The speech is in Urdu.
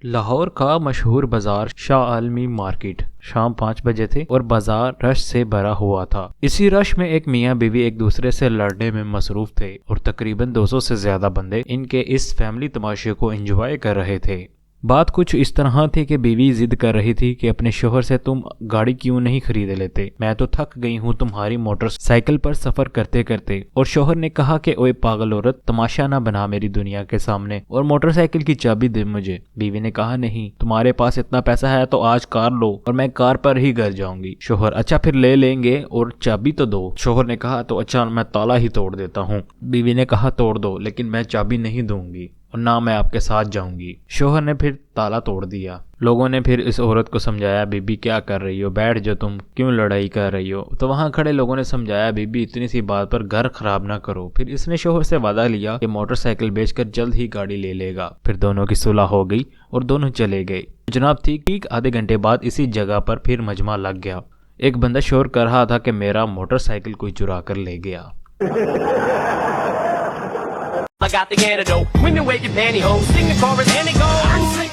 لاہور کا مشہور بازار شاہ عالمی مارکیٹ شام 5 بجے تھے اور بازار رش سے بھرا ہوا تھا۔ اسی رش میں ایک میاں بیوی ایک دوسرے سے لڑنے میں مصروف تھے اور تقریباً 200 سے زیادہ بندے ان کے اس فیملی تماشے کو انجوائے کر رہے تھے۔ بات کچھ اس طرح تھی کہ بیوی ضد کر رہی تھی کہ اپنے شوہر سے تم گاڑی کیوں نہیں خرید لیتے، میں تو تھک گئی ہوں تمہاری موٹر سائیکل پر سفر کرتے کرتے۔ اور شوہر نے کہا کہ اوے پاگل عورت، تماشا نہ بنا میری دنیا کے سامنے اور موٹر سائیکل کی چابی دے مجھے۔ بیوی نے کہا نہیں، تمہارے پاس اتنا پیسہ ہے تو آج کار لو اور میں کار پر ہی گھر جاؤں گی۔ شوہر اچھا پھر لے لیں گے اور چابی تو دو۔ شوہر نے کہا تو اچھا میں تالا ہی توڑ دیتا ہوں۔ بیوی نے کہا توڑ دو لیکن میں چابی نہیں دوں گی اور نہ میں آپ کے ساتھ جاؤں گی۔ شوہر نے پھر تالا توڑ دیا۔ لوگوں نے پھر اس عورت کو سمجھایا بی بی کیا کر رہی ہو، بیٹھ جو، تم کیوں لڑائی کر رہی ہو؟ تو وہاں کھڑے لوگوں نے سمجھایا بی بی اتنی سی بات پر گھر خراب نہ کرو۔ پھر اس نے شوہر سے وعدہ لیا کہ موٹر سائیکل بیچ کر جلد ہی گاڑی لے لے گا۔ پھر دونوں کی صلح ہو گئی اور دونوں چلے گئے۔ جناب ٹھیک آدھے گھنٹے بعد اسی جگہ پر پھر مجمع لگ گیا۔ ایک بندہ شور کر رہا تھا کہ میرا موٹر سائیکل کوئی چرا کر لے گیا۔ I got the antidote. When you wave your pantyhose, sing the chorus and it goes.